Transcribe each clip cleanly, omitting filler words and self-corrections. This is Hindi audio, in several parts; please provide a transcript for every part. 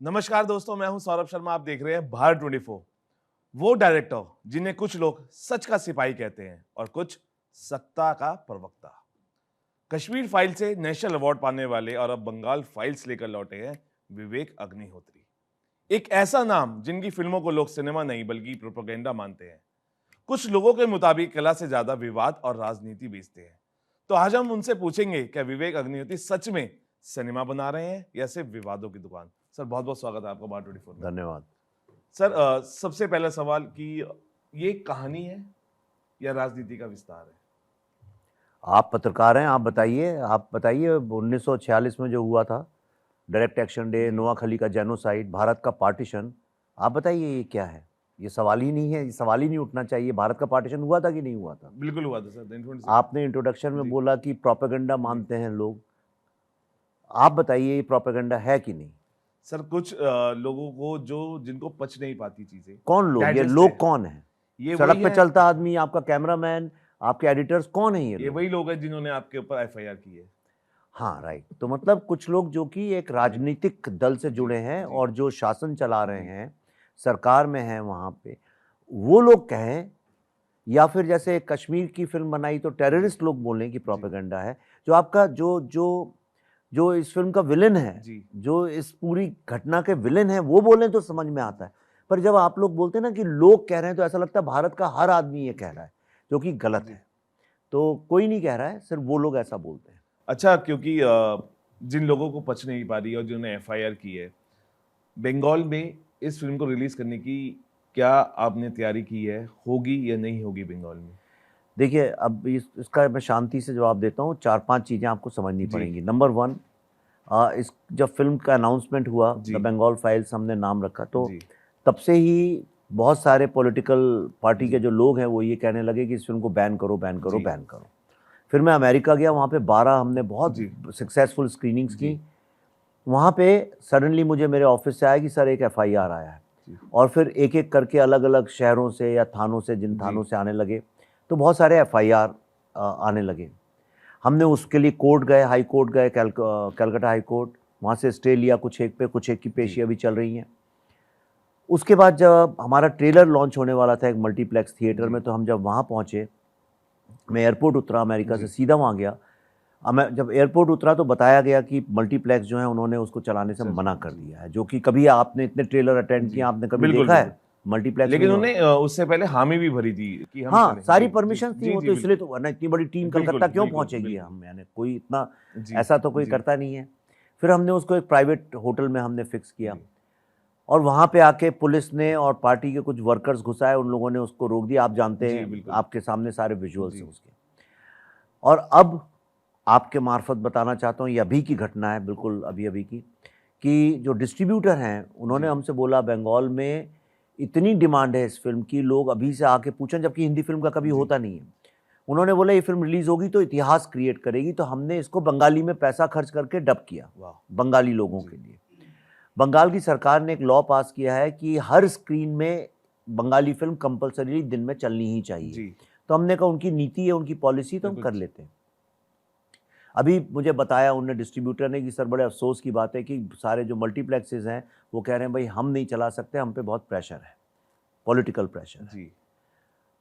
नमस्कार दोस्तों, मैं हूं सौरभ शर्मा। आप देख रहे हैं भारत 24। वो डायरेक्टर जिन्हें कुछ लोग सच का सिपाही कहते हैं और कुछ सत्ता का प्रवक्ता। कश्मीर फाइल से नेशनल अवार्ड पाने वाले और अब बंगाल फाइल्स लेकर लौटे हैं विवेक अग्निहोत्री। एक ऐसा नाम जिनकी फिल्मों को लोग सिनेमा नहीं बल्कि प्रोपेगेंडा मानते हैं। कुछ लोगों के मुताबिक कला से ज्यादा विवाद और राजनीति बेचते हैं। तो आज हम उनसे पूछेंगे क्या विवेक अग्निहोत्री सच में सिनेमा बना रहे हैं या सिर्फ विवादों की दुकान। सर, बहुत बहुत स्वागत है आपका भारत 24 में। धन्यवाद। सर, सबसे पहला सवाल कि ये कहानी है या राजनीति का विस्तार है? आप पत्रकार हैं, आप बताइए 1946 में जो हुआ था, डायरेक्ट एक्शन डे, नोआखली का जेनोसाइड, भारत का पार्टीशन, आप बताइए ये क्या है? ये सवाल ही नहीं है, ये सवाल ही नहीं उठना चाहिए। भारत का पार्टीशन हुआ था कि नहीं हुआ था? बिल्कुल हुआ था सर। आपने इंट्रोडक्शन में बोला कि प्रोपेगेंडा मानते हैं लोग। आप बताइए ये प्रोपेगेंडा है कि नहीं? सर, कुछ लोगों को जिनको पच नहीं पाती चीजें। कौन लोग? ये डाइजेस्ट लोग है। कौन है? ये सड़क वही पे है। चलता आदमी, आपका कैमरामैन, आपके एडिटर्स, कौन है ये ये लोग? वही लोग हैं जिन्होंने आपके ऊपर एफआईआर की है। हाँ, राइट। तो मतलब कुछ लोग जो कि एक राजनीतिक दल से जुड़े हैं और जो शासन चला रहे हैं, सरकार में हैं वहाँ पे, वो लोग कहें, या फिर जैसे कश्मीर की फिल्म बनाई तो टेररिस्ट लोग बोलें कि प्रोपेगेंडा है। जो आपका जो इस फिल्म का विलेन है, जो इस पूरी घटना के विलेन है, वो बोलें तो समझ में आता है। पर जब आप लोग बोलते हैं ना कि लोग कह रहे हैं, तो ऐसा लगता है भारत का हर आदमी ये कह रहा है, जो कि गलत है। तो कोई नहीं कह रहा है, सिर्फ वो लोग ऐसा बोलते हैं। अच्छा, क्योंकि जिन लोगों को पच नहीं पा रही और जिन्होंने एफआईआर की है, बंगाल में इस फिल्म को रिलीज करने की क्या आपने तैयारी की है? होगी या नहीं होगी बंगाल में? देखिए, अब इसका मैं शांति से जवाब देता हूँ। 4-5 चीज़ें आपको समझनी पड़ेंगी। नंबर 1, इस जब फिल्म का अनाउंसमेंट हुआ, द बंगाल फाइल्स हमने नाम रखा, तो तब से ही बहुत सारे पॉलिटिकल पार्टी के जो लोग हैं वो ये कहने लगे कि इस फिल्म को बैन करो, बैन करो, बैन करो। फिर मैं अमेरिका गया, वहाँ पे 12 हमने बहुत सक्सेसफुल स्क्रीनिंग्स की। वहाँ पे सडनली मुझे मेरे ऑफिस से आया कि सर एक एफआईआर आया है, और फिर एक एक करके अलग अलग शहरों से या थानों से, जिन थानों से आने लगे, तो बहुत सारे एफआईआर आने लगे। हमने उसके लिए कोर्ट गए, हाई कोर्ट गए, कलकत्ता हाई कोर्ट, वहाँ से स्टे लिया कुछ एक की पेशी अभी चल रही हैं। उसके बाद जब हमारा ट्रेलर लॉन्च होने वाला था एक मल्टीप्लेक्स थिएटर में, तो हम जब वहाँ पहुँचे, मैं एयरपोर्ट उतरा, अमेरिका से सीधा वहाँ गया। मैं जब एयरपोर्ट उतरा तो बताया गया कि मल्टीप्लेक्स जो है उन्होंने उसको चलाने से मना कर दिया है। जो कि कभी आपने इतने ट्रेलर अटेंड किया, आपने कभी देखा है मल्टीप्लेक्स? लेकिन उन्होंने उससे पहले हामी भी भरी थी कि हम हाँ, सारी परमिशन थी वो, तो इसलिए तो, वरना इतनी बड़ी टीम बिल्कुल, कलकत्ता क्यों बिल्कुल, पहुंचेगी? बिल्कुल। हम, यानी कोई इतना ऐसा तो कोई करता नहीं है। फिर हमने उसको एक प्राइवेट होटल में हमने फिक्स किया, और वहाँ पे आके पुलिस ने और पार्टी के कुछ वर्कर्स घुसाए, उन लोगों ने उसको रोक दिया। आप जानते हैं, आपके सामने सारे विजुअल्स हैं उसके। और अब आपके मार्फत बताना चाहता हूँ, ये अभी की घटना है, बिल्कुल अभी अभी की, कि जो डिस्ट्रीब्यूटर हैं उन्होंने हमसे बोला बंगाल में इतनी डिमांड है इस फिल्म की, लोग अभी से आके पूछें, जबकि हिंदी फिल्म का कभी होता नहीं है। उन्होंने बोला ये फिल्म रिलीज होगी तो इतिहास क्रिएट करेगी, तो हमने इसको बंगाली में पैसा खर्च करके डब किया बंगाली लोगों के लिए। बंगाल की सरकार ने एक लॉ पास किया है कि हर स्क्रीन में बंगाली फिल्म कंपलसरी दिन में चलनी ही चाहिए। तो हमने कहा उनकी नीति है, उनकी पॉलिसी, तो हम कर लेते हैं। अभी मुझे बताया उन्होंने, डिस्ट्रीब्यूटर ने, कि सर बड़े अफसोस की बात है कि सारे जो मल्टीप्लेक्सेस हैं वो कह रहे हैं भाई हम नहीं चला सकते, हम पे बहुत प्रेशर है, पॉलिटिकल प्रेशर है।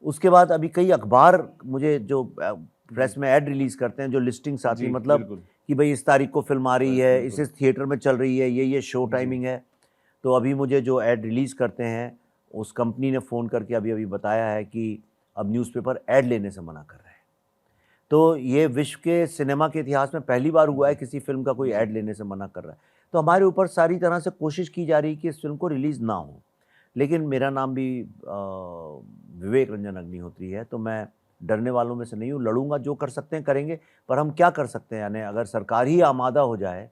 उसके बाद अभी कई अखबार मुझे जो प्रेस में ऐड रिलीज करते हैं, जो लिस्टिंग्स आती है, मतलब कि भाई इस तारीख को फिल्म आ रही है, इस थिएटर में चल रही है, ये शो टाइमिंग है। तो अभी मुझे जो ऐड रिलीज़ करते हैं, उस कंपनी ने फ़ोन करके अभी बताया है कि अब न्यूज़पेपर ऐड लेने से मना कर रहे हैं। तो ये विश्व के सिनेमा के इतिहास में पहली बार हुआ है किसी फिल्म का कोई ऐड लेने से मना कर रहा है। तो हमारे ऊपर सारी तरह से कोशिश की जा रही है कि इस फिल्म को रिलीज़ ना हो। लेकिन मेरा नाम भी विवेक रंजन अग्निहोत्री है, तो मैं डरने वालों में से नहीं हूँ। लड़ूंगा, जो कर सकते हैं करेंगे, पर हम क्या कर सकते हैं? यानी अगर सरकार ही आमादा हो जाए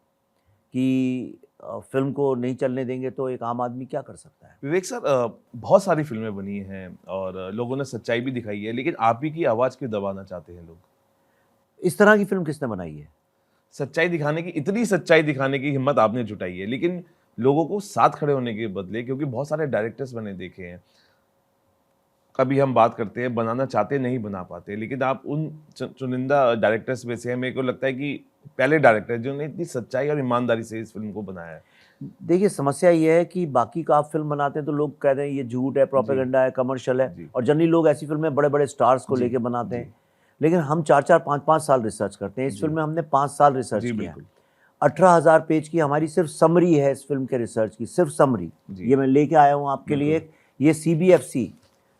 कि फिल्म को नहीं चलने देंगे, तो एक आम आदमी क्या कर सकता है? विवेक सर, बहुत सारी फिल्में बनी हैं और लोगों ने सच्चाई भी दिखाई है, लेकिन आप ही की आवाज़ क्यों दबाना चाहते हैं लोग? इस तरह की फिल्म किसने बनाई है? सच्चाई दिखाने की, इतनी सच्चाई दिखाने की हिम्मत आपने जुटाई है, लेकिन लोगों को साथ खड़े होने के बदले, क्योंकि बहुत सारे डायरेक्टर्स मैंने देखे हैं, कभी हम बात करते हैं बनाना चाहते नहीं बना पाते, लेकिन आप उन चुनिंदा डायरेक्टर्स में से हैं। मेरे को लगता है कि पहले डायरेक्टर जिन्होंने इतनी सच्चाई और ईमानदारी से इस फिल्म को बनाया है। देखिए समस्या ये है कि बाकी का आप फिल्म बनाते हैं तो लोग कहते हैं ये झूठ है, प्रोपेगेंडा है, कमर्शियल है, जी। और जनरली लोग ऐसी फिल्में बड़े बड़े स्टार्स को जी, लेके बनाते जी, हैं। लेकिन हम 4-4 5-5 साल रिसर्च करते हैं। इस जी। फिल्म में हमने 5 साल रिसर्च जी, किया है। बिल्कुल। 18,000 पेज की हमारी सिर्फ समरी है इस फिल्म के रिसर्च की, सिर्फ समरी। जी। ये मैं लेके आया हूँ आपके बिल्कुल। लिए। ये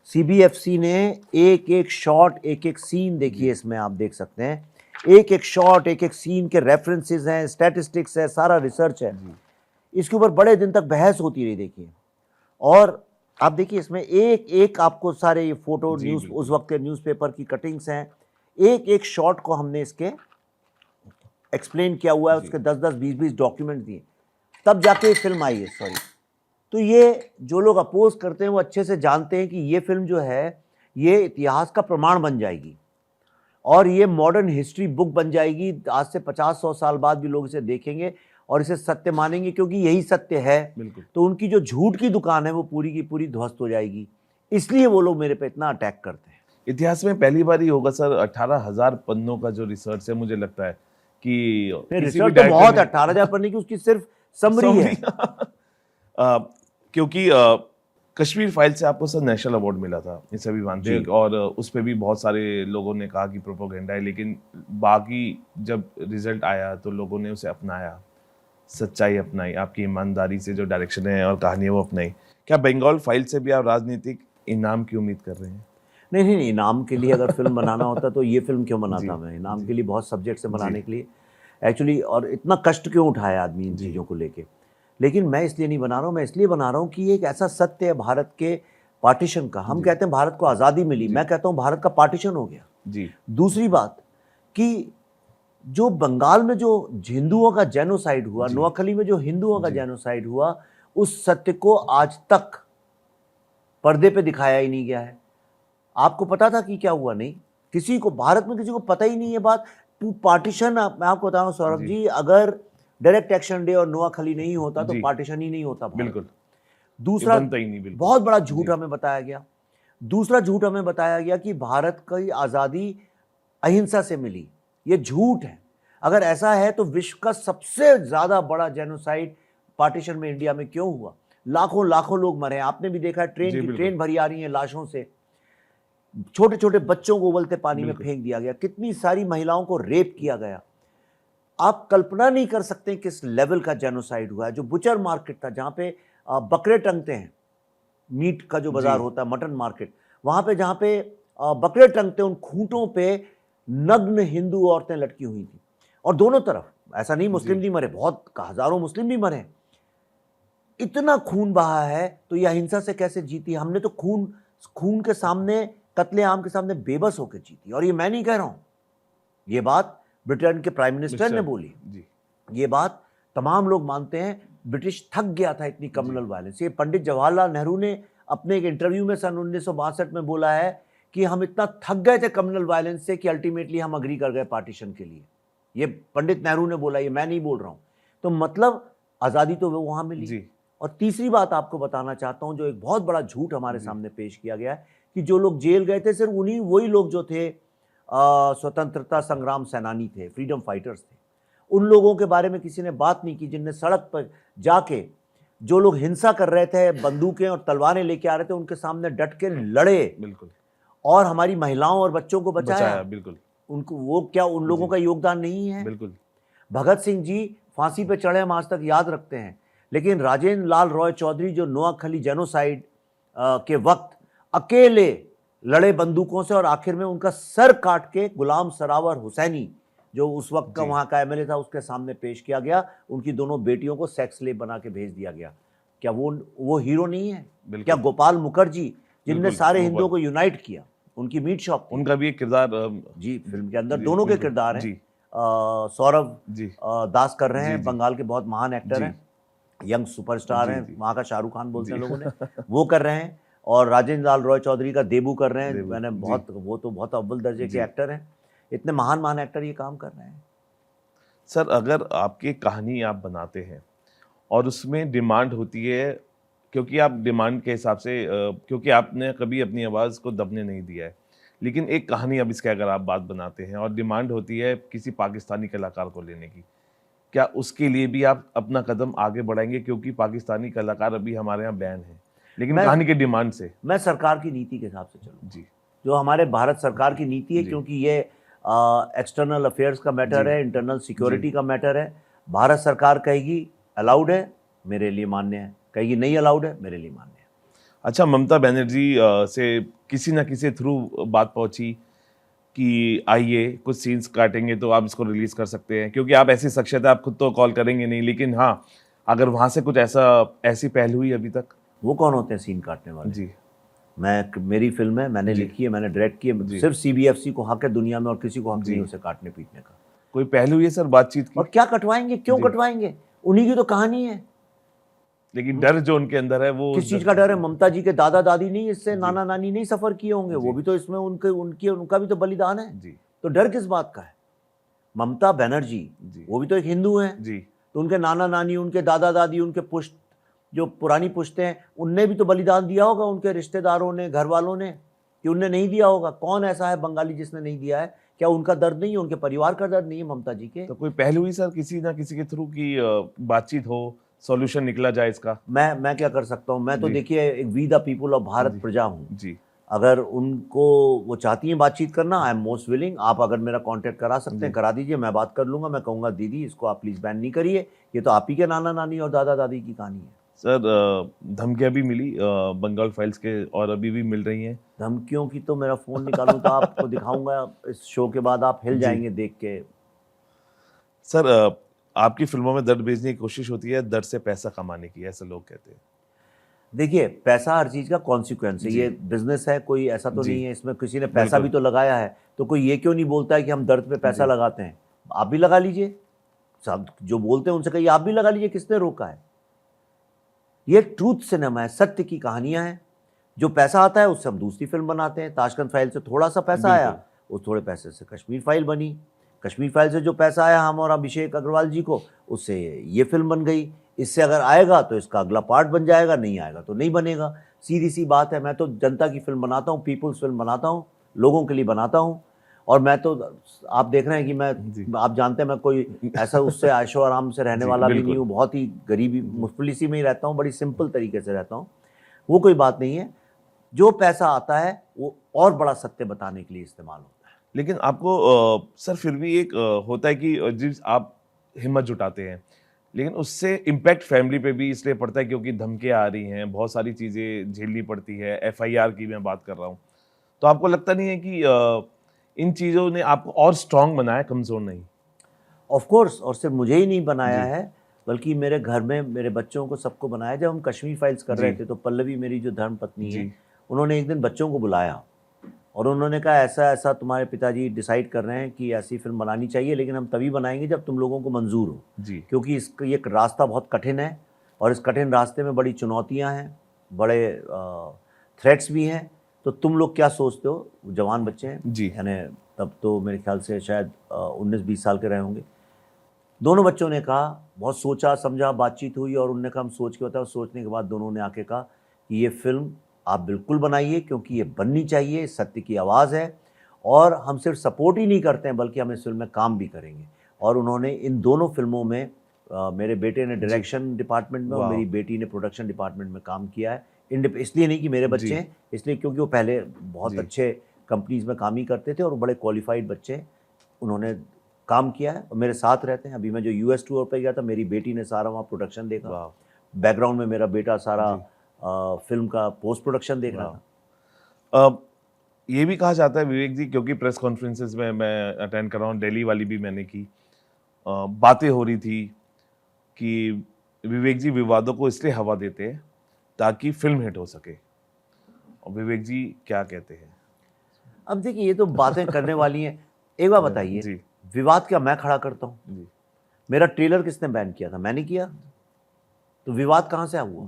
सीबीएफसी ने एक एक शॉट, एक एक सीन देखिए इसमें आप देख सकते हैं। एक एक शॉट, एक एक सीन के रेफरेंसेस हैं, स्टैटिस्टिक्स है, सारा रिसर्च है। जी, इसके ऊपर बड़े दिन तक बहस होती रही देखिए। और आप देखिए इसमें एक एक आपको सारे ये फोटो, जी, न्यूज़, उस बिल्कुल। वक्त के न्यूज़पेपर की कटिंग्स हैं। एक एक शॉट को हमने इसके एक्सप्लेन किया हुआ है, जी, उसके 10-10 20-20 डॉक्यूमेंट दिए, तब जाके ये फिल्म आई है। सॉरी। तो ये जो लोग अपोज करते हैं वो अच्छे से जानते हैं कि ये फिल्म जो है ये इतिहास का प्रमाण बन जाएगी और ये मॉडर्न हिस्ट्री बुक बन जाएगी। आज से 50-100 साल बाद भी लोग इसे देखेंगे और इसे सत्य मानेंगे, क्योंकि यही सत्य है। बिल्कुल। तो उनकी जो झूठ की दुकान है वो पूरी की पूरी ध्वस्त हो जाएगी। इसलिए वो लोग मेरे पे इतना अटैक करते हैं। इतिहास में पहली बार ही होगा सर 18,000 पन्नों का जो रिसर्च है, मुझे लगता है कि किसी भी रिसर्च तो डायरेक्टर बहुत ने 18,000 पन्ने की उसकी सिर्फ समरी है। क्योंकि कश्मीर फाइल से आपको सर नेशनल अवार्ड मिला था, ये सभी मानते हैं, जी। और उस पे भी बहुत सारे लोगों ने कहा कि प्रोपोगेंडा है, लेकिन बाकी जब रिजल्ट आया तो लोगों ने उसे अपनाया, सच्चाई अपनाई, आपकी ईमानदारी से जो डायरेक्शन है और कहानी है वो अपनाई। क्या बंगाल फाइल से भी आप राजनीतिक इनाम की उम्मीद कर रहे हैं? नहीं नहीं नहीं, इनाम के लिए अगर फिल्म बनाना होता तो ये फिल्म क्यों जी, बनाता मैं? इनाम जी, के लिए बहुत सब्जेक्ट्स है बनाने जी, के लिए एक्चुअली, और इतना कष्ट क्यों उठाया आदमी इन जी, चीज़ों को लेके। लेकिन मैं इसलिए नहीं बना रहा हूँ, मैं इसलिए बना रहा हूँ कि ये एक ऐसा सत्य है भारत के पार्टीशन का। हम जी, कहते हैं भारत को आज़ादी मिली, जी, मैं कहता हूँ भारत का पार्टीशन हो गया। जी, दूसरी बात कि जो बंगाल में जो हिंदुओं का जेनोसाइड हुआ, जी, नोआखली में जो हिंदुओं का जी, जेनोसाइड हुआ, उस सत्य को आज तक पर्दे पे दिखाया ही नहीं गया है। आपको पता था कि क्या हुआ? नहीं, किसी को, भारत में किसी को पता ही नहीं है बात। पार्टीशन, मैं आपको बता रहा हूँ सौरभ जी, जी, अगर डायरेक्ट एक्शन डे और नोआखली नहीं होता तो जी, पार्टीशन ही नहीं होता भारत बिल्कुल, में। ये दूसरा बनता ही नहीं, बिल्कुल। बहुत बड़ा झूठ जी, हमें बताया गया। दूसरा झूठ हमें बताया गया कि भारत की आज़ादी अहिंसा से मिली। ये झूठ है। अगर ऐसा है तो विश्व का सबसे ज़्यादा बड़ा जेनोसाइड पार्टीशन में इंडिया में क्यों हुआ? लाखों लाखों लोग मरे हैं। आपने भी देखा है, ट्रेन जी, की बिल्कुल, ट्रेन भरी आ रही है लाशों से। छोटे छोटे बच्चों को उबलते पानी में बिल्कुल, फेंक दिया गया। कितनी सारी महिलाओं को रेप किया गया। आप कल्पना नहीं कर सकते किस लेवल का जेनोसाइड हुआ है। जो बुचर मार्केट था, जहाँ पे बकरे टंगते हैं, मीट का जो जी, बाजार होता है, मटन मार्केट, वहाँ पे जहाँ पे बकरे टंगते हैं, उन खूंटों पे नग्न हिंदू औरतें लटकी हुई थी। और दोनों तरफ, ऐसा नहीं मुस्लिम जी, नहीं मरे, बहुत हजारों मुस्लिम भी मरे। इतना खून बहा है, तो ये अहिंसा से कैसे जीती? हमने तो खून खून के सामने, कत्लेआम के सामने बेबस होकर जीती। और ये मैं नहीं कह रहा हूं, ये बात ब्रिटेन के प्राइम मिनिस्टर ने मिस्टर बोली। जी, ये बात तमाम लोग मानते हैं। ब्रिटिश थक गया था इतनी जी, कम्युनल वायलेंस। ये पंडित जवाहरलाल नेहरू ने अपने एक इंटरव्यू में सन 1962 में बोला है कि हम इतना थक गए थे कम्युनल वायलेंस से कि अल्टीमेटली हम अग्री कर गए पार्टीशन के लिए। ये पंडित नेहरू ने बोला, ये मैं नहीं बोल रहा हूं। तो मतलब आज़ादी तो वो वहां मिली। जी, और तीसरी बात आपको बताना चाहता हूं, जो एक बहुत बड़ा झूठ हमारे जी, सामने पेश किया गया है, कि जो लोग जेल गए थे सिर्फ उन्हीं वही लोग जो थे स्वतंत्रता संग्राम सेनानी थे, फ्रीडम फाइटर्स थे। उन लोगों के बारे में किसी ने बात नहीं की जिनने सड़क पर जाके, जो लोग हिंसा कर रहे थे, बंदूकें और तलवारें लेके आ रहे थे, उनके सामने डट के लड़े बिल्कुल, और हमारी महिलाओं और बच्चों को बचाया। बचाया, बिल्कुल, उनको, वो क्या उन लोगों जी, का योगदान नहीं है? बिल्कुल, भगत सिंह जी फांसी पे चढ़े, हम आज तक याद रखते हैं। लेकिन राजेंद्र लाल रॉय चौधरी, जो नोआखली जेनोसाइड के वक्त अकेले लड़े बंदूकों से, और आखिर में उनका सर काट के गुलाम सरावर हुसैनी, जो उस वक्त का जी, वहां का एमएलए था, उसके सामने पेश किया गया। उनकी दोनों बेटियों को सेक्स स्लेव बना के भेज दिया गया। क्या वो हीरो नहीं है? क्या बिल्कुल, गोपाल मुखर्जी, जिनने बिल्कुल, सारे वो हिंदुओं को यूनाइट किया, उनकी मीट शॉप थी। उनका भी एक किरदार जी, फिल्म के अंदर जी, दोनों के बिल्कुल, किरदार हैं। जी, सौरभ जी, दास कर रहे जी, हैं, जी, बंगाल के बहुत महान एक्टर जी, हैं, यंग सुपरस्टार जी, हैं, जी, वहाँ का शाहरुख खान बोलते जी, हैं लोगों ने, वो कर रहे हैं। और राजेंद्र लाल रॉय चौधरी का देबू कर रहे हैं। देवू, मैंने जी, बहुत, वो तो बहुत अव्वल दर्जे के जी। एक्टर हैं। इतने महान महान एक्टर ये काम कर रहे हैं। सर, अगर आपकी कहानी आप बनाते हैं और उसमें डिमांड होती है, क्योंकि आप डिमांड के हिसाब से क्योंकि आपने कभी अपनी आवाज़ को दबने नहीं दिया है, लेकिन एक कहानी अब इसके अगर आप बात बनाते हैं और डिमांड होती है किसी पाकिस्तानी कलाकार को लेने की, क्या उसके लिए भी आप अपना कदम आगे बढ़ाएंगे, क्योंकि पाकिस्तानी कलाकार अभी हमारे यहाँ बैन है, लेकिन मैं- कहानी की डिमांड से? मैं सरकार की नीति के हिसाब से चलूँ, जी जो हमारे भारत सरकार की नीति है, जी। क्योंकि ये एक्सटर्नल अफेयर्स का मैटर जी। है, इंटरनल सिक्योरिटी का मैटर है। भारत सरकार कहेगी अलाउड है, मेरे लिए मान्य है, कहेगी नहीं अलाउड है, मेरे लिए मान्य है। अच्छा, ममता बनर्जी से किसी ना किसी थ्रू बात पहुंची कि आइए कुछ सीन्स काटेंगे तो आप इसको रिलीज कर सकते हैं, क्योंकि आप ऐसी शख्सियत है, आप खुद तो कॉल करेंगे नहीं, लेकिन हाँ अगर वहां से कुछ ऐसी पहल हुई अभी तक? वो कौन होते हैं सीन काटने वाले? जी मेरी फिल्म है, मैंने जी। लिखी है, मैंने डायरेक्ट की है, जी। सिर्फ CBFC को हक है दुनिया में, और किसी को हक जी। नहीं उसे काटने पीटने का। कोई पहल हुई है सर बातचीत की? और क्या कटवाएंगे, क्यों जी। कटवाएंगे? उन्हीं की तो कहानी है। लेकिन डर जो उनके अंदर है वो किस चीज का डर है? ममता जी के दादा दादी नहीं इससे, जी। नाना नानी नहीं सफर किए होंगे? वो जी। भी तो इसमें उनका भी तो बलिदान है। जी तो डर किस बात का है? ममता बनर्जी जी। वो भी तो एक हिंदू हैं, जी तो उनके नाना नानी, उनके दादा दादी, उनके पुश्त, जो पुरानी पुश्तें हैं, उनने भी तो बलिदान दिया होगा, उनके रिश्तेदारों ने, घर वालों ने, कि उनने नहीं दिया होगा? कौन ऐसा है बंगाली जिसने नहीं दिया है? क्या उनका दर्द नहीं है, उनके परिवार का दर्द नहीं है ममता जी के? तो कोई पहल हुई सर किसी ना किसी के थ्रू की बातचीत हो, सॉल्यूशन निकला जाए इसका? मैं क्या कर सकता हूँ? मैं तो जी। देखिए एक we the people of Bharat जी। प्रजा हूँ। जी अगर उनको वो चाहती हैं बातचीत करना, आई एम मोस्ट विलिंग। आप अगर मेरा कांटेक्ट करा सकते हैं, करा दीजिए, मैं बात कर लूंगा। मैं कहूँगा दीदी इसको आप प्लीज़ बैन नहीं करिए, ये तो आप ही के नाना नानी और दादा दादी की कहानी है। सर, धमकियां भी मिली बंगाल फाइल्स के, और अभी भी मिल रही हैं। धमकियों की तो मेरा फ़ोन निकालूं तो आपको दिखाऊंगा इस शो के बाद, आप हिल जी। जाएंगे देख के। सर, आपकी फिल्मों में दर्द भेजने की कोशिश होती है दर्द से पैसा कमाने की, ऐसा लोग कहते हैं। देखिए, पैसा हर चीज़ का कॉन्सिक्वेंस है, जी। ये बिजनेस है, कोई ऐसा तो जी। नहीं है इसमें किसी ने पैसा बिल्कुल। भी तो लगाया है। तो कोई ये क्यों नहीं बोलता है कि हम दर्द पे पैसा जी। लगाते हैं? आप भी लगा लीजिए, सब जो बोलते हैं उनसे कहिए आप भी लगा लीजिए, किसने रोका है? ये ट्रूथ सिनेमा है, सत्य की कहानियां हैं। जो पैसा आता है उससे हम दूसरी फिल्म बनाते हैं। ताशकंद फाइल से थोड़ा सा पैसा आया, उस थोड़े पैसे से कश्मीर फाइल बनी। कश्मीर फाइल से जो पैसा आया हम और अभिषेक अग्रवाल जी को, उससे ये फिल्म बन गई। इससे अगर आएगा तो इसका अगला पार्ट बन जाएगा, नहीं आएगा तो नहीं बनेगा। सीधी सी बात है। मैं तो जनता की फिल्म बनाता हूँ, पीपुल्स फिल्म बनाता हूँ, लोगों के लिए बनाता हूँ। और मैं तो, आप देख रहे हैं कि मैं, आप जानते हैं मैं कोई ऐसा उससे आयशो आराम से रहने वाला भी नहीं हूँ। बहुत ही गरीबी मुफलिसी में ही रहता हूँ, बड़ी सिंपल तरीके से रहता हूँ। वो कोई बात नहीं है। जो पैसा आता है वो और बड़ा सत्य बताने के लिए इस्तेमाल होता है। लेकिन आपको सर फिर भी एक होता है कि जिस आप हिम्मत जुटाते हैं, लेकिन उससे इम्पैक्ट फैमिली पे भी इसलिए पड़ता है क्योंकि धमकियां आ रही हैं, बहुत सारी चीज़ें झेलनी पड़ती है। FIR की मैं बात कर रहा हूँ। तो आपको लगता नहीं है कि इन चीज़ों ने आपको और स्ट्रांग बनाया, कमज़ोर नहीं? ऑफ कोर्स, और सिर्फ मुझे ही नहीं बनाया है, बल्कि मेरे घर में मेरे बच्चों को, सबको बनाया। जब हम कश्मीर फाइल्स कर रहे थे तो पल्लवी मेरी जो धर्म पत्नी है, उन्होंने एक दिन बच्चों को बुलाया और उन्होंने कहा ऐसा ऐसा तुम्हारे पिताजी डिसाइड कर रहे हैं कि ऐसी फिल्म बनानी चाहिए, लेकिन हम तभी बनाएंगे जब तुम लोगों को मंजूर हो, क्योंकि इसका ये रास्ता बहुत कठिन है और इस कठिन रास्ते में बड़ी चुनौतियां हैं, बड़े थ्रेट्स भी हैं। तो तुम लोग क्या सोचते हो? जवान बच्चे हैं यानी तब तो मेरे ख्याल से शायद 19-20 साल के रहे होंगे। दोनों बच्चों ने कहा, बहुत सोचा समझा, बातचीत हुई और उनने कहा हम सोच के बताओ। सोचने के बाद दोनों ने आके कहा कि ये फिल्म आप बिल्कुल बनाइए, क्योंकि ये बननी चाहिए, सत्य की आवाज़ है। और हम सिर्फ सपोर्ट ही नहीं करते हैं बल्कि हम इस फिल्म में काम भी करेंगे। और उन्होंने इन दोनों फिल्मों में मेरे बेटे ने डायरेक्शन डिपार्टमेंट में और मेरी बेटी ने प्रोडक्शन डिपार्टमेंट में काम किया है। इसलिए नहीं कि मेरे बच्चे हैं, इसलिए क्योंकि वो पहले बहुत अच्छे कंपनीज में काम ही करते थे और बड़े क्वालिफाइड बच्चे, उन्होंने काम किया है और मेरे साथ रहते हैं। अभी मैं जो US टूर पे गया था, मेरी बेटी ने सारा वहाँ प्रोडक्शन देखा। बैकग्राउंड में मेरा बेटा सारा फिल्म का पोस्ट प्रोडक्शन देख रहा था। ये भी कहा जाता है विवेक जी, क्योंकि प्रेस कॉन्फ्रेंसेस में मैं अटेंड कर रहा हूँ, दिल्ली वाली भी मैंने की, बातें हो रही थी कि विवेक जी विवादों को इसलिए हवा देते हैं ताकि फिल्म हिट हो सके। और विवेक जी क्या कहते हैं? अब देखिए, ये तो बातें करने वाली हैं। एक बार बताइए, विवाद क्या मैं खड़ा करता हूँ? मेरा ट्रेलर किसने बैन किया था? मैंने किया। तो विवाद कहाँ से हुआ?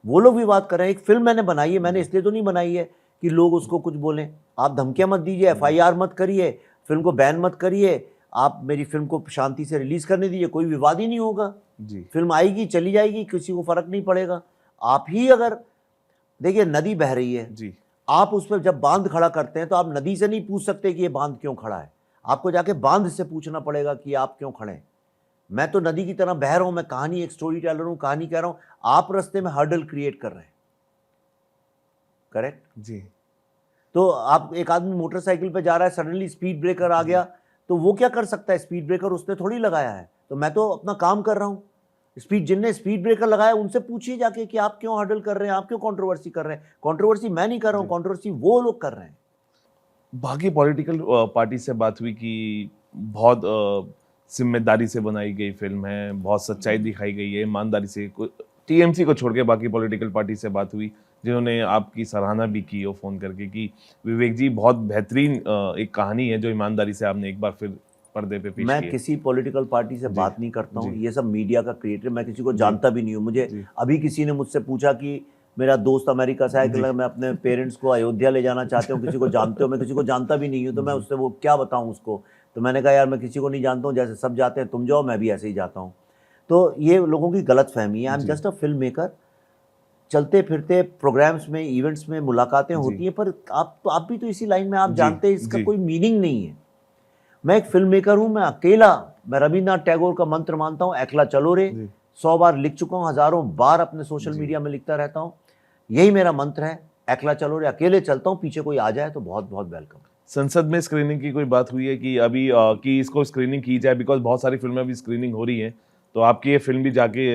वो लोग विवाद कर रहे हैं। एक फिल्म मैंने बनाई है, मैंने इसलिए तो नहीं बनाई है कि लोग उसको कुछ बोलें। आप धमकियां मत दीजिए, FIR मत करिए, फिल्म को बैन मत करिए, आप मेरी फिल्म को शांति से रिलीज करने दीजिए, कोई विवाद ही नहीं होगा। फिल्म आएगी, चली जाएगी, किसी को फर्क नहीं पड़ेगा। आप ही अगर देखिए, नदी बह रही है, आप उस पर जब बांध खड़ा करते हैं तो आप नदी से नहीं पूछ सकते कि ये बांध क्यों खड़ा है। आपको जाके बांध से पूछना पड़ेगा कि आप क्यों खड़े हैं। मैं तो नदी की तरह बह रहा हूं, मैं कहानी, एक स्टोरी टेलर हूं, कहानी कह रहा हूं, आप रास्ते में हर्डल क्रिएट कर रहे हैं। करेक्ट जी तो आप, एक आदमी मोटरसाइकिल पे जा रहा है, सडनली स्पीड ब्रेकर आ गया, तो वो क्या कर सकता है? स्पीड ब्रेकर उसने थोड़ी लगाया है, तो मैं तो अपना काम कर रहा हूं। जिनने स्पीड ब्रेकर लगाया उनसे पूछिए जाके कि आप क्यों हर्डल कर रहे हैं, आप क्यों कंट्रोवर्सी कर रहे हैं। कंट्रोवर्सी मैं नहीं कर रहा हूं, कंट्रोवर्सी वो लोग कर रहे हैं। बाकी पॉलिटिकल पार्टी से बात हुई कि बहुत जिम्मेदारी से बनाई गई फिल्म है, बहुत सच्चाई दिखाई गई है, ईमानदारी से। टीएमसी को छोड़ के बाकी पॉलिटिकल पार्टी से बात हुई जिन्होंने आपकी सराहना भी की हो फोन करके कि विवेक जी बहुत बेहतरीन एक कहानी है जो ईमानदारी से आपने एक बार फिर पर्दे पे पेश की मैं है। किसी पॉलिटिकल पार्टी से बात नहीं करता हूँ, ये सब मीडिया का क्रिएटर, मैं किसी को जानता भी नहीं हूँ। मुझे अभी किसी ने मुझसे पूछा कि मेरा दोस्त अमेरिका से आया, कि मैं अपने पेरेंट्स को अयोध्या ले जाना चाहता हूँ, किसी को जानते हो? मैं किसी को जानता भी नहीं हूँ, तो मैं उससे वो क्या बताऊँ उसको। तो मैंने कहा यार मैं किसी को नहीं जानता हूँ, जैसे सब जाते हैं तुम जाओ, मैं भी ऐसे ही जाता हूँ। तो ये लोगों की गलत फहमी है। I am just a film maker. चलते फिरते प्रोग्राम्स में, इवेंट्स में मुलाकातें होती हैं, पर आप भी तो इसी लाइन में, आप जानते हैं इसका कोई मीनिंग नहीं है। मैं एक फिल्म मेकर हूं, मैं अकेला, मैं रविन्द्रनाथ टैगोर का मंत्र मानता हूं, एकला चलो रे। 100 बार लिख चुका हूं, हजारों बार अपने सोशल मीडिया में लिखता रहता हूं। यही मेरा मंत्र है, एकला चलो रे, अकेले चलता हूं, पीछे कोई आ जाए तो बहुत बहुत वेलकम। संसद में स्क्रीनिंग की कोई बात हुई है कि अभी कि इसको स्क्रीनिंग की जाए? बिकॉज बहुत सारी फिल्में अभी स्क्रीनिंग हो रही हैं, तो आपकी ये फिल्म भी जाके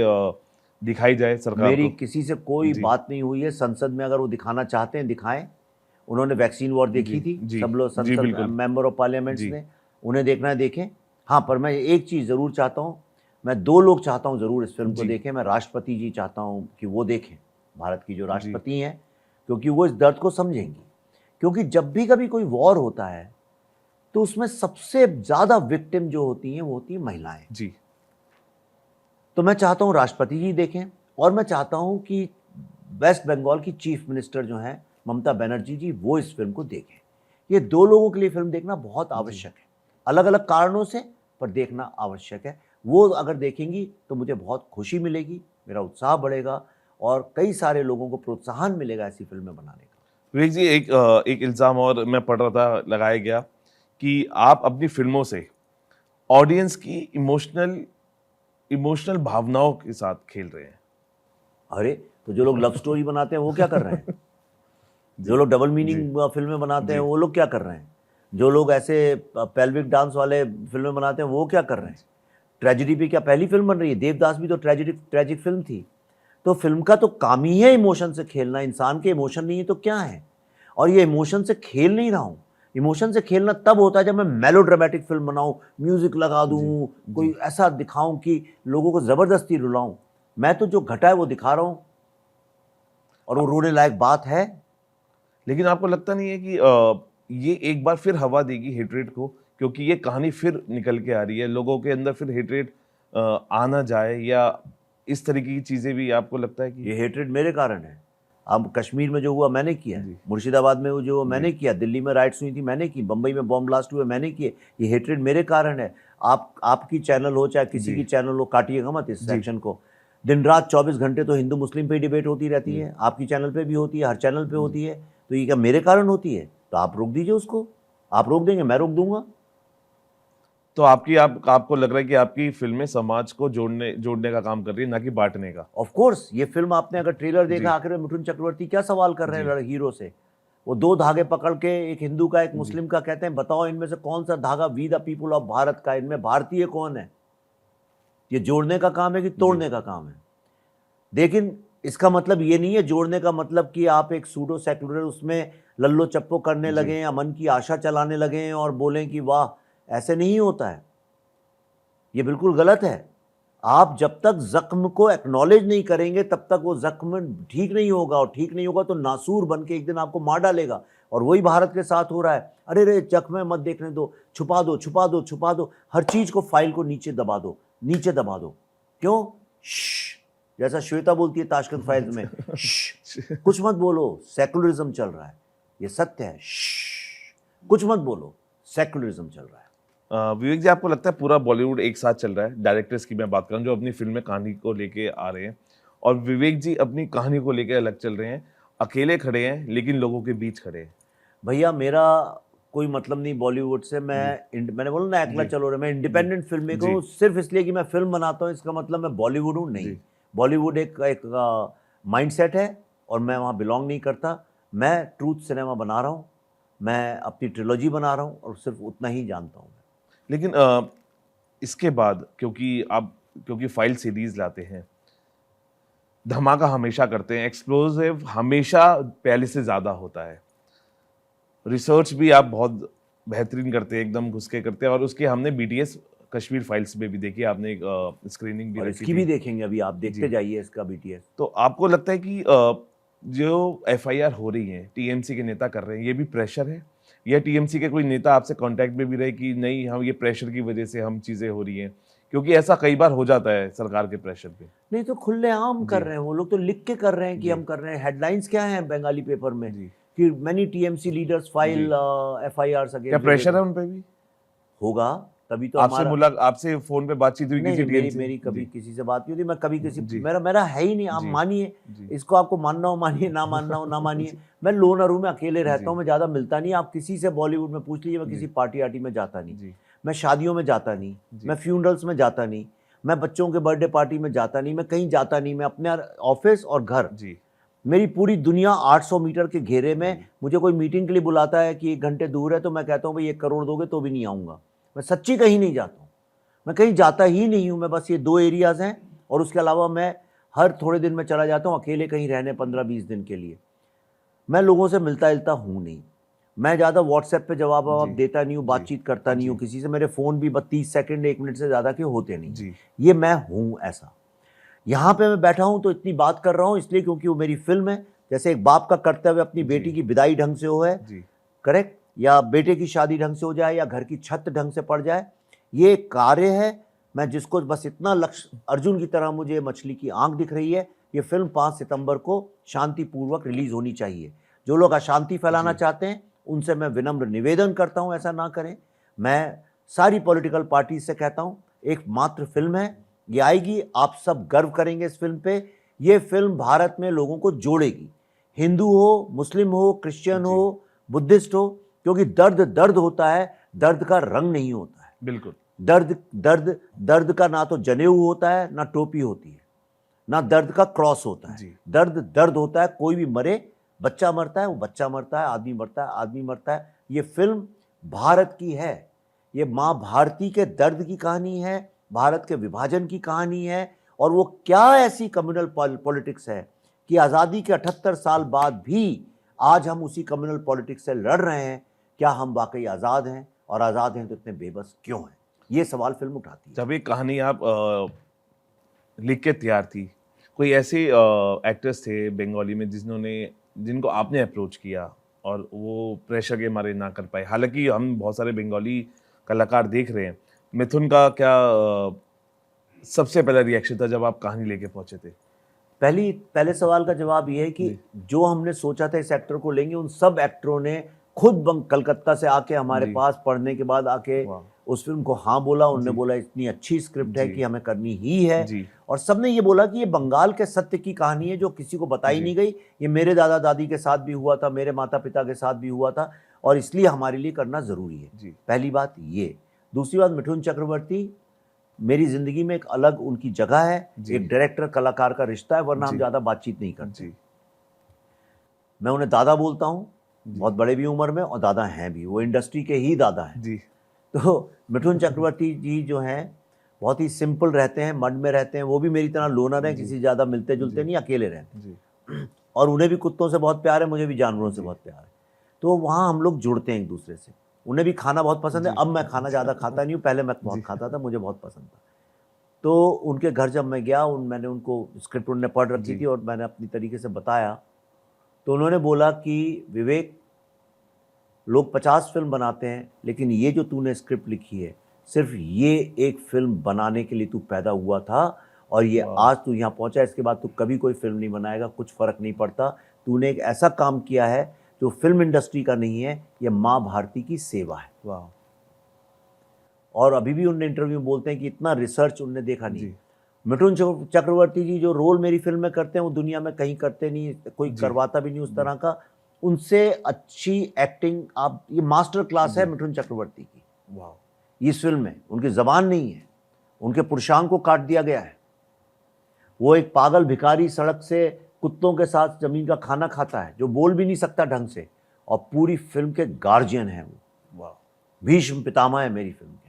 दिखाई जाए सरकार मेरी को। किसी से कोई बात नहीं हुई है। संसद में अगर वो दिखाना चाहते हैं दिखाएं। उन्होंने वैक्सीन वॉर देखी थी, सब लोग संसद मेंबर ऑफ पार्लियामेंट्स ने, उन्हें देखना है देखें। हाँ, पर मैं एक चीज़ ज़रूर चाहता हूँ, मैं 2 लोग चाहता हूँ ज़रूर इस फिल्म को देखें। मैं राष्ट्रपति जी चाहता हूँ कि वो देखें, भारत की जो राष्ट्रपति हैं, क्योंकि वो इस दर्द को समझेंगी। क्योंकि जब भी कभी कोई वॉर होता है तो उसमें सबसे ज़्यादा विक्टिम जो होती हैं वो होती हैं महिलाएं। जी। तो मैं चाहता हूँ राष्ट्रपति जी देखें, और मैं चाहता हूँ कि वेस्ट बंगाल की चीफ मिनिस्टर जो हैं ममता बनर्जी जी, वो इस फिल्म को देखें। ये 2 लोगों के लिए फिल्म देखना बहुत आवश्यक है, अलग अलग कारणों से, पर देखना आवश्यक है। वो अगर देखेंगी तो मुझे बहुत खुशी मिलेगी, मेरा उत्साह बढ़ेगा और कई सारे लोगों को प्रोत्साहन मिलेगा ऐसी फिल्में बनाने का। विवेक जी, एक इल्ज़ाम और मैं पढ़ रहा था, लगाया गया कि आप अपनी फिल्मों से ऑडियंस की इमोशनल भावनाओं के साथ खेल रहे हैं। अरे, तो जो लोग लव स्टोरी बनाते हैं वो क्या कर रहे हैं? जो लोग डबल मीनिंग फिल्में बनाते हैं वो लोग क्या कर रहे हैं? जो लोग ऐसे पेल्विक डांस वाले फिल्में बनाते हैं वो क्या कर रहे हैं? ट्रेजेडी पे क्या पहली फिल्म बन रही है? देवदास भी तो ट्रेजिक फिल्म थी। तो फिल्म का तो काम ही है इमोशन से खेलना। इंसान के इमोशन नहीं है तो क्या है? और ये इमोशन से खेल नहीं रहा हूँ। इमोशन से खेलना तब होता है जब मैं मेलोड्रामेटिक फिल्म बनाऊं, म्यूजिक लगा दूं, कोई ऐसा दिखाऊं कि लोगों को जबरदस्ती रुलाऊं। मैं तो जो घटा है वो दिखा रहा हूं, और वो रोने लायक बात है। लेकिन आपको लगता नहीं है कि ये एक बार फिर हवा देगी हेट्रेड को? क्योंकि ये कहानी फिर निकल के आ रही है, लोगों के अंदर फिर हेट्रेड आना जाए, या इस तरीके की चीजें भी आपको लगता है कि ये हेट्रेड मेरे कारण है। अब कश्मीर में जो हुआ मैंने किया, मुर्शिदाबाद में जो हुआ मैंने किया, दिल्ली में राइट्स हुई थी मैंने की, बंबई में बॉम्ब ब्लास्ट हुए मैंने किए। ये हेट्रेड मेरे कारण है। आपकी चैनल हो चाहे किसी की चैनल हो, काटिएगा मत इस सेक्शन को। दिन रात 24 घंटे तो हिंदू मुस्लिम पे डिबेट होती रहती है, आपकी चैनल पे भी होती है, हर चैनल पे होती है। तो ये क्या मेरे कारण होती है? तो आप रोक दीजिए उसको। आप रोक देंगे, मैं रोक दूंगा। तो आपको लग रहा है कि आपकी फिल्में समाज को जोड़ने का काम कर रही है, ना कि बांटने का? Of course. ये फिल्म आपने अगर ट्रेलर देखा, आखिर में मिथुन चक्रवर्ती क्या सवाल कर रहे हैं हीरो से? वो 2 धागे पकड़ के, एक हिंदू का एक मुस्लिम का, कहते हैं बताओ इनमें से कौन सा धागा we the people of Bharat का, इनमें भारतीय कौन है? ये जोड़ने का काम है कि तोड़ने का काम है? लेकिन इसका मतलब ये नहीं है, जोड़ने का मतलब कि आप एक सूडो सेक्युलर उसमें लल्लो चप्पो करने लगे, अमन की आशा चलाने लगे और बोलें कि वाह। ऐसे नहीं होता है, ये बिल्कुल गलत है। आप जब तक जख्म को एक्नॉलेज नहीं करेंगे तब तक वो जख्म ठीक नहीं होगा, और ठीक नहीं होगा तो नासूर बन के एक दिन आपको मार डालेगा। और वही भारत के साथ हो रहा है। अरे रे, जख्म मत देखने दो, छुपा दो छुपा दो छुपा दो, हर चीज को, फाइल को नीचे दबा दो, नीचे दबा दो। क्यों? जैसा श्वेता बोलती है ताशकंद फाइल्स में, कुछ मत बोलो, सेकुलरिज्म चल रहा है, ये सत्य है। कुछ मत बोलो, सेकुलरिज्म चल रहा है। विवेक जी, आपको लगता है पूरा बॉलीवुड एक साथ चल रहा है? डायरेक्टर्स की मैं बात करूं जो अपनी फिल्म में कहानी को लेके आ रहे हैं, और विवेक जी अपनी कहानी को लेके अलग चल रहे हैं, अकेले खड़े हैं लेकिन लोगों के बीच खड़े हैं। भैया, मेरा कोई मतलब नहीं बॉलीवुड से। मैंने बोला ना एकला जी। चलो रे, मैं इंडिपेंडेंट फिल्म मेकर जी। हूँ। सिर्फ इसलिए कि मैं फिल्म बनाता हूँ इसका मतलब मैं बॉलीवुड हूँ, नहीं। जी। बॉलीवुड एक माइंडसेट है और मैं वहाँ बिलोंग नहीं करता। मैं ट्रूथ सिनेमा बना रहा हूँ, मैं अपनी ट्रिलॉजी बना रहा हूँ और सिर्फ उतना ही जानता हूँ। लेकिन इसके बाद क्योंकि फाइल सीरीज लाते हैं, धमाका हमेशा करते हैं, एक्सप्लोसिव हमेशा पहले से ज्यादा होता है, रिसर्च भी आप बहुत बेहतरीन करते हैं, एकदम घुस के करते हैं, और उसके हमने बीटीएस कश्मीर फाइल्स में भी देखी, आपने एक स्क्रीनिंग भी और रखी इसकी थी। भी देखेंगे अभी, आप देखते जी। जाइए इसका बीटीएस। तो आपको लगता है कि जो एफआईआर हो रही है टीएमसी के नेता कर रहे हैं, ये भी प्रेशर है, या टीएमसी के कोई नेता आपसे कांटेक्ट में भी रहे कि नहीं हम ये प्रेशर की वजह से हम चीजें हो रही हैं, क्योंकि ऐसा कई बार हो जाता है सरकार के प्रेशर पे। नहीं तो खुलेआम कर जी। रहे हैं वो लोग, तो लिख के कर रहे हैं कि जी। हम कर रहे हैं। हेडलाइंस क्या है बंगाली पेपर में जी। कि many TMC leaders file FIR क्या अगेंस्ट प्रेशर है उन पे भी? होगा तभी तो हमारा। आपसे फोन पे बातचीत हुई नहीं किसी नहीं, टीएमसी? मेरी कभी जी। किसी से बात नहीं होती। मैं कभी किसी जी। मेरा है ही नहीं। आप जी। मानिए, जी। इसको आपको मानना हो मानिए, ना मानना हो ना मानिए। मैं लोनर हूँ, मैं अकेले रहता जी। हूँ, मैं ज़्यादा मिलता नहीं। आप किसी से बॉलीवुड में पूछ लीजिए, मैं किसी जी। पार्टी आर्टी में जाता नहीं, जी। मैं शादियों में जाता नहीं, जी। मैं फ्यूनरल्स में जाता नहीं, मैं बच्चों के बर्थडे पार्टी में जाता नहीं, मैं कहीं जाता नहीं। मैं अपने ऑफिस और घर, जी। मेरी पूरी दुनिया 800 मीटर के घेरे में। जी। मुझे कोई मीटिंग के लिए बुलाता है कि 1 घंटे दूर है, तो मैं कहता हूँ भाई 1 करोड़ दोगे तो भी नहीं आऊँगा। मैं सच्ची कहीं नहीं जाता हूँ, मैं कहीं जाता ही नहीं हूँ। मैं बस ये 2 एरियाज़ हैं और उसके अलावा मैं हर थोड़े दिन में चला जाता हूँ अकेले कहीं रहने 15-20 दिन के लिए। मैं लोगों से मिलता जुलता हूँ नहीं। मैं ज़्यादा व्हाट्सएप पे जवाब जी। देता नहीं हूँ, जी। बातचीत करता नहीं हूँ जी। किसी से। मेरे फ़ोन भी 30 सेकंड 1 मिनट से ज़्यादा के होते नहीं। जी। ये मैं हूँ ऐसा। यहाँ पे मैं बैठा हूँ तो इतनी बात कर रहा हूँ इसलिए क्योंकि वो मेरी फिल्म है। जैसे एक बाप का कर्तव्य अपनी बेटी की विदाई ढंग से हो है, जी। करेक्ट, या बेटे की शादी ढंग से हो जाए, या घर की छत ढंग से पड़ जाए, ये एक कार्य है। मैं जिसको बस इतना लक्ष्य, अर्जुन की तरह मुझे मछली की आंख दिख रही है। ये फिल्म 5 सितंबर को शांतिपूर्वक रिलीज होनी चाहिए। जो लोग अशांति फैलाना जी। चाहते हैं उनसे मैं विनम्र निवेदन करता हूं ऐसा ना करें। मैं सारी पॉलिटिकल पार्टी से कहता हूं, एक मात्र फिल्म है, ये आएगी, आप सब गर्व करेंगे इस फिल्म पे। ये फिल्म भारत में लोगों को जोड़ेगी, हिंदू हो, मुस्लिम हो, क्रिश्चियन जी। हो, बुद्धिस्ट हो, क्योंकि दर्द दर्द होता है, दर्द का रंग नहीं होता है। बिल्कुल। दर्द दर्द दर्द का ना तो जनेऊ होता है, ना टोपी होती है, ना दर्द का क्रॉस होता है। जी। दर्द दर्द होता है। कोई भी मरे, बच्चा मरता है वो बच्चा मरता है, आदमी मरता है आदमी मरता है। ये फिल्म भारत की है, ये माँ भारती के दर्द की कहानी है, भारत के विभाजन की कहानी है। और वो क्या ऐसी कम्युनल पॉलिटिक्स है कि आज़ादी के 78 साल बाद भी आज हम उसी कम्युनल पॉलिटिक्स से लड़ रहे हैं। क्या हम वाकई आज़ाद हैं? और आज़ाद हैं तो इतने बेबस क्यों हैं? ये सवाल फिल्म उठाती है। जब ये कहानी आप लिख के तैयार थी, कोई ऐसे एक्टर्स थे बंगाली में जिनको आपने अप्रोच किया और वो प्रेशर के मारे ना कर पाए? हालांकि हम बहुत सारे बंगाली कलाकार देख रहे हैं। मिथुन का क्या सबसे पहला रिएक्शन था जब आप कहानी लेके पहुंचे थे? पहले सवाल का जवाब ये है कि जो हमने सोचा था इस एक्टर को लेंगे, उन सब एक्टरों ने खुद कलकत्ता से आके हमारे जी। पास पढ़ने के बाद आके वाह। उस फिल्म को हाँ बोला। उन्होंने जी। बोला इतनी अच्छी स्क्रिप्ट है जी। कि हमें करनी ही है। जी। और सबने ये बोला कि ये बंगाल के सत्य की कहानी है जो किसी को बताई जी। नहीं गई। ये मेरे दादा दादी के साथ भी हुआ था, मेरे माता पिता के साथ भी हुआ था, और इसलिए हमारे लिए करना ज़रूरी है। जी। पहली बात ये। दूसरी बात, मिठुन चक्रवर्ती मेरी ज़िंदगी में एक अलग उनकी जगह है। जी। एक डायरेक्टर कलाकार का रिश्ता है, वरना हम जी। ज़्यादा बातचीत नहीं करते। जी। मैं उन्हें दादा बोलता हूँ, जी। बहुत बड़े भी उम्र में, और दादा हैं भी, वो इंडस्ट्री के ही दादा हैं। जी। तो मिठुन चक्रवर्ती जी जो हैं बहुत ही सिंपल रहते हैं, मड में रहते हैं। वो भी मेरी तरह लोनर हैं, जी। किसी ज़्यादा मिलते जुलते जी। नहीं, अकेले रहते जी। हैं। और उन्हें भी कुत्तों से बहुत प्यार है, मुझे भी जानवरों से जी। बहुत प्यार है। तो वहाँ हम लोग जुड़ते हैं एक दूसरे से। उन्हें भी खाना बहुत पसंद है। जी। अब मैं खाना ज़्यादा खाता नहीं हूँ, पहले मैं बहुत जी। खाता था, मुझे बहुत पसंद था। तो उनके घर जब मैं गया, मैंने उनको स्क्रिप्ट उन्होंने पढ़ रखी जी। थी और मैंने अपनी तरीके से बताया। तो उन्होंने बोला कि विवेक, लोग 50 फिल्म बनाते हैं, लेकिन ये जो तूने स्क्रिप्ट लिखी है, सिर्फ ये एक फिल्म बनाने के लिए तू पैदा हुआ था, और ये वाह। आज तू यहाँ पहुँचा, इसके बाद तू कभी कोई फिल्म नहीं बनाएगा, कुछ फ़र्क नहीं पड़ता। तूने एक ऐसा काम किया है जो फिल्म इंडस्ट्री का नहीं है, ये माँ भारती की सेवा है। वाह। और अभी भी उन्होंने इंटरव्यू में बोलते हैं कि इतना रिसर्च उनने देखा नहीं। जी। मिठुन चक्रवर्ती जी जो रोल मेरी फिल्म में करते हैं वो दुनिया में कहीं करते नहीं, कोई जी। करवाता भी नहीं उस तरह का। उनसे अच्छी एक्टिंग आप, ये मास्टर क्लास है मिथुन चक्रवर्ती की वाह। इस फिल्म में। उनकी जबान नहीं है, उनके पुरुषांग को काट दिया गया है। वो एक पागल भिखारी सड़क से कुत्तों के साथ जमीन का खाना खाता है, जो बोल भी नहीं सकता ढंग से, और पूरी फिल्म के गार्जियन है वो। वाह। भीष्म पितामह है मेरी फिल्म के।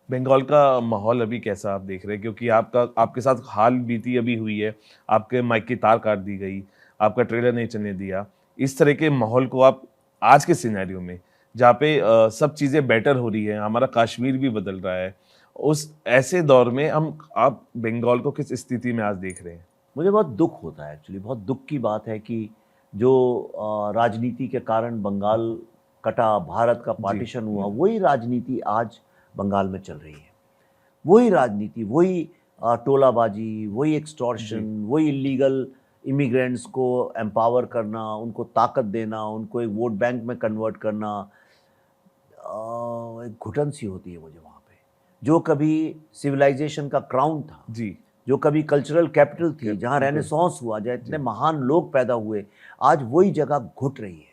बंगाल का माहौल अभी कैसा आप देख रहे हैं, क्योंकि आपके साथ हाल बीती अभी हुई है, आपके माइक की तार काट दी गई, आपका ट्रेलर नहीं चलने दिया। इस तरह के माहौल को आप आज के सिनेरियो में, जहाँ पे सब चीज़ें बेटर हो रही हैं, हमारा कश्मीर भी बदल रहा है, उस ऐसे दौर में आप बंगाल को किस स्थिति में आज देख रहे हैं? मुझे बहुत दुख होता है एक्चुअली, बहुत दुख की बात है कि जो राजनीति के कारण बंगाल कटा, भारत का पार्टीशन हुआ, वही राजनीति आज बंगाल में चल रही है। वही राजनीति, वही टोलाबाजी, वही एक्सटॉर्शन, वही इलीगल इमिग्रेंट्स को एम्पावर करना, उनको ताकत देना, उनको एक वोट बैंक में कन्वर्ट करना। एक घुटन सी होती है मुझे वहाँ पे। जो कभी सिविलाइजेशन का क्राउन था जी, जो कभी कल्चरल कैपिटल थी, जहाँ रेनेसांस हुआ, जहाँ इतने महान लोग पैदा हुए, आज वही जगह घुट रही है।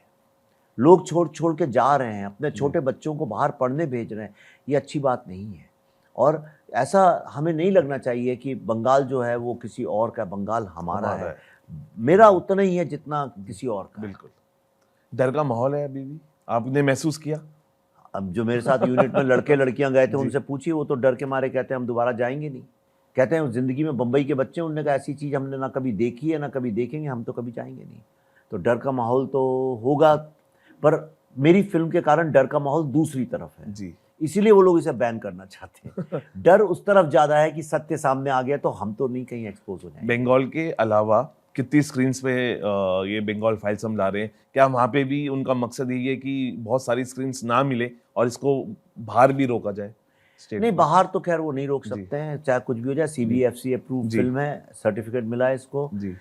लोग छोड़ छोड़ के जा रहे हैं, अपने छोटे बच्चों को बाहर पढ़ने भेज रहे हैं। ये अच्छी बात नहीं है, और ऐसा हमें नहीं लगना चाहिए कि बंगाल जो है वो किसी और का, बंगाल हमारा है। मेरा उतना ही है जितना किसी और का। बिल्कुल। डर का माहौल है अभी भी, आपने महसूस किया? अब जो मेरे साथ यूनिट में लड़के लड़कियां गए थे, उनसे पूछिए, वो तो डर के मारे कहते हैं हम दोबारा जाएंगे नहीं। कहते हैं ज़िंदगी में बम्बई के बच्चे, उन्होंने कहा ऐसी चीज़ हमने ना कभी देखी है ना कभी देखेंगे, हम तो कभी जाएंगे नहीं। तो डर का माहौल तो होगा, पर मेरी फिल्म के कारण डर का माहौल दूसरी तरफ है जी, इसीलिए वो लोग इसे बैन करना चाहते हैं। डर उस तरफ ज़्यादा है कि सत्य सामने आ गया तो हम तो नहीं कहीं एक्सपोज हो जाएंगे। बंगाल के अलावा कितनी स्क्रीन्स पे ये बंगाल फाइल्स हम ला रहे हैं? क्या वहाँ पे भी उनका मकसद यही है कि बहुत सारी स्क्रीन्स ना मिले और इसको बाहर भी रोका जाए? नहीं, बाहर तो खैर वो नहीं रोक सकते हैं, चाहे कुछ भी हो जाए। CBFC अप्रूव फिल्म है, सर्टिफिकेट मिला है इसको। जी,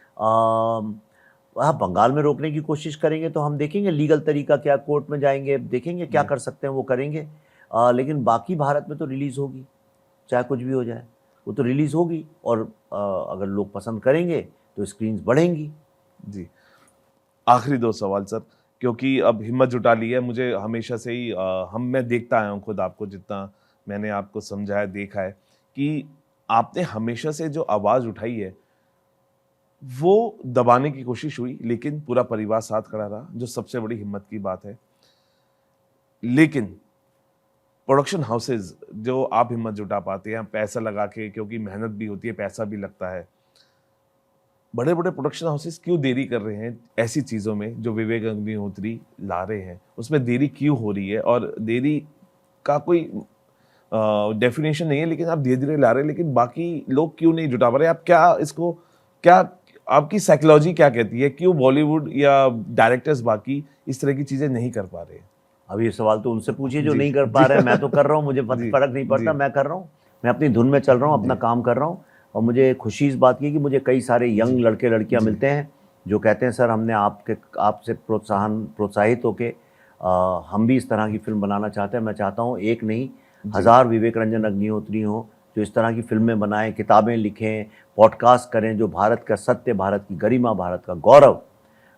वहाँ बंगाल में रोकने की कोशिश करेंगे तो हम देखेंगे लीगल तरीका क्या, कोर्ट में जाएंगे, देखेंगे क्या कर सकते हैं, वो करेंगे। लेकिन बाकी भारत में तो रिलीज़ होगी, चाहे कुछ भी हो जाए, वो तो रिलीज़ होगी। और अगर लोग पसंद करेंगे तो स्क्रीन्स बढ़ेंगी। जी। आखिरी 2 सवाल सर, क्योंकि अब हिम्मत जुटा ली है। मुझे हमेशा से ही मैं देखता आया हूँ खुद आपको, जितना मैंने आपको समझाया, देखा है कि आपने हमेशा से जो आवाज़ उठाई है वो दबाने की कोशिश हुई, लेकिन पूरा परिवार साथ खड़ा रहा, जो सबसे बड़ी हिम्मत की बात है। लेकिन प्रोडक्शन हाउसेज जो आप हिम्मत जुटा पाते हैं पैसा लगा के, क्योंकि मेहनत भी होती है, पैसा भी लगता है, बड़े बड़े प्रोडक्शन हाउसेस क्यों देरी कर रहे हैं ऐसी चीज़ों में जो विवेक अग्निहोत्री ला रहे हैं? उसमें देरी क्यों हो रही है? और देरी का कोई डेफिनेशन नहीं है, लेकिन आप धीरे धीरे ला रहे हैं, लेकिन बाकी लोग क्यों नहीं जुटा पा रहे? आप क्या इसको, क्या आपकी साइकोलॉजी क्या कहती है, क्यों बॉलीवुड या डायरेक्टर्स बाकी इस तरह की चीज़ें नहीं कर पा रहे हैं? अब ये सवाल तो उनसे पूछिए जो नहीं कर पा रहे हैं। मैं तो कर रहा हूँ, मुझे फर्क नहीं पड़ता, मैं कर रहा हूँ, मैं अपनी धुन में चल रहा हूँ, अपना काम कर रहा हूँ। और मुझे खुशी इस बात की कि मुझे कई सारे यंग लड़के लड़कियां मिलते हैं जो कहते हैं सर हमने आपसे प्रोत्साहित होके हम भी इस तरह की फिल्म बनाना चाहते हैं। मैं चाहता हूँ एक नहीं, 1000 विवेक रंजन अग्निहोत्री हो जो इस तरह की फिल्में बनाएं, किताबें लिखें, पॉडकास्ट करें, जो भारत का सत्य, भारत की गरिमा, भारत का गौरव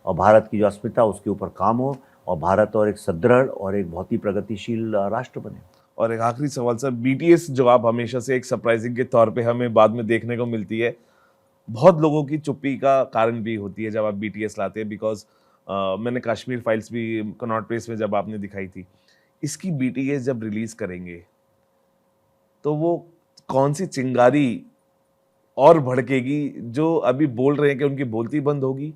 और भारत की जो अस्मिता, उसके ऊपर काम हो, और भारत और एक सुदृढ़ और एक बहुत ही प्रगतिशील राष्ट्र बने। और एक आखिरी सवाल सर, BTS जो आप हमेशा से एक सरप्राइजिंग के तौर पे हमें बाद में देखने को मिलती है, बहुत लोगों की चुप्पी का कारण भी होती है जब आप BTS लाते हैं, बिकॉज मैंने कश्मीर फाइल्स भी कनॉट प्लेस में जब आपने दिखाई थी, इसकी BTS जब रिलीज करेंगे तो वो कौन सी चिंगारी और भड़केगी, जो अभी बोल रहे हैं कि उनकी बोलती बंद होगी,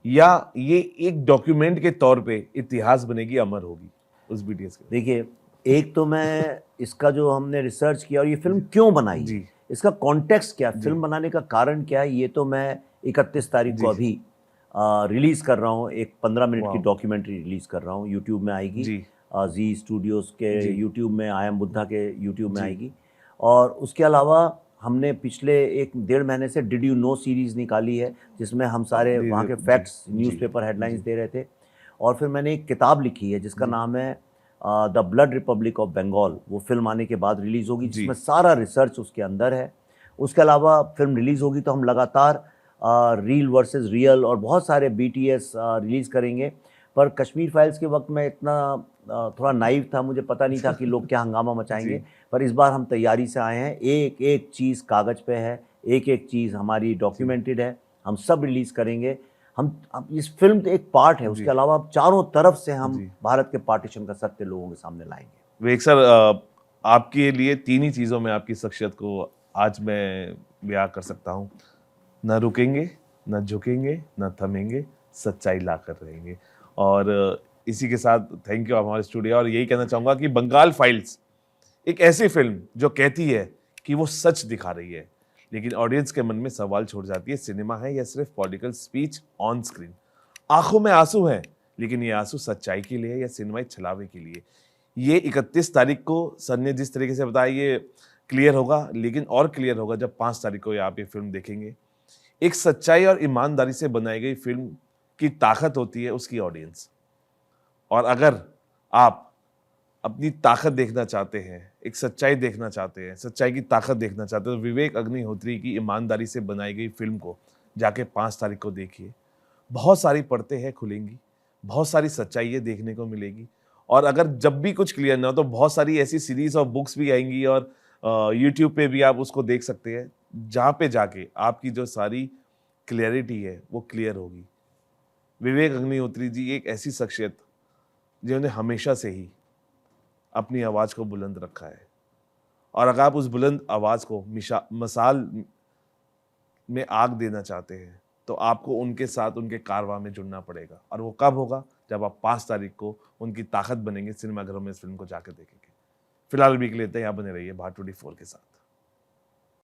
या ये एक डॉक्यूमेंट के तौर पे इतिहास बनेगी, अमर होगी उस BTS के? देखिए, एक तो मैं इसका जो हमने रिसर्च किया और ये फिल्म क्यों बनाई, जी, इसका कॉन्टेक्स्ट क्या, फिल्म बनाने का कारण क्या है, ये तो मैं 31 तारीख को अभी रिलीज़ कर रहा हूँ। एक 15 मिनट की डॉक्यूमेंट्री रिलीज़ कर रहा हूँ, यूट्यूब में आएगी। जी स्टूडियोज़ के यूट्यूब में, आई एम बुद्धा के यूट्यूब में आएगी। और उसके अलावा हमने पिछले 1-1.5 महीने से डिड यू नो सीरीज़ निकाली है, जिसमें हम सारे वहाँ के फैक्ट्स, न्यूज़पेपर हेडलाइंस दे रहे थे। और फिर मैंने एक किताब लिखी है जिसका नाम है the blood republic of Bengal. वो फिल्म आने के बाद रिलीज़ होगी, जिसमें सारा रिसर्च उसके अंदर है। उसके अलावा फिल्म रिलीज़ होगी तो हम लगातार रील वर्सेस रियल और बहुत सारे BTS रिलीज़ करेंगे। पर कश्मीर फाइल्स के वक्त मैं इतना थोड़ा नाइव था, मुझे पता नहीं था कि लोग क्या हंगामा मचाएंगे। जी। पर इस बार हम तैयारी से आए हैं, एक एक चीज़ कागज़ पे है, एक एक चीज़ हमारी डॉक्यूमेंटेड है, हम सब रिलीज़ करेंगे। हम इस फिल्म तो एक पार्ट है, उसके जी। अलावा अब चारों तरफ से हम जी। भारत के पार्टीशन का सत्य लोगों के सामने लाएंगे। विवेक सर, आपके लिए तीन ही चीज़ों में आपकी शख्सियत को आज मैं बयां कर सकता हूँ: न रुकेंगे, न झुकेंगे, न थमेंगे, सच्चाई ला कर रहेंगे। और इसी के साथ थैंक यू, आप हमारे स्टूडियो। और यही कहना चाहूँगा कि बंगाल फाइल्स एक ऐसी फिल्म जो कहती है कि वो सच दिखा रही है, लेकिन ऑडियंस के मन में सवाल छोड़ जाती है, सिनेमा है या सिर्फ पॉलिटिकल स्पीच ऑन स्क्रीन। आंखों में आंसू हैं, लेकिन ये आंसू सच्चाई के लिए है या सिनेमाई छलावे के लिए? ये 31 तारीख को सर ने जिस तरीके से बताया, ये क्लियर होगा, लेकिन और क्लियर होगा जब 5 तारीख को आप ये फिल्म देखेंगे। एक सच्चाई और ईमानदारी से बनाई गई फिल्म की ताकत होती है उसकी ऑडियंस। और अगर आप अपनी ताकत देखना चाहते हैं, एक सच्चाई देखना चाहते हैं, सच्चाई की ताकत देखना चाहते हैं, तो विवेक अग्निहोत्री की ईमानदारी से बनाई गई फिल्म को जाके 5 तारीख को देखिए। बहुत सारी परतें हैं खुलेंगी, बहुत सारी सच्चाइयाँ देखने को मिलेगी। और अगर जब भी कुछ क्लियर ना हो तो बहुत सारी ऐसी सीरीज़ और बुक्स भी आएँगी, और यूट्यूब पे भी आप उसको देख सकते हैं, जहाँ पे जाके आपकी जो सारी क्लैरिटी है वो क्लियर होगी। विवेक अग्निहोत्री जी एक ऐसी शख्सियत जिन्होंने हमेशा से ही अपनी आवाज़ को बुलंद रखा है, और अगर आप उस बुलंद आवाज़ को मसाल में आग देना चाहते हैं तो आपको उनके साथ उनके कारवां में जुड़ना पड़ेगा। और वो कब होगा? जब आप 5 तारीख को उनकी ताकत बनेंगे, सिनेमाघरों में इस फिल्म को जाकर देखेंगे। फिलहाल अभी के लिए इतना ही। आप बने रहिए भारत 24 के साथ।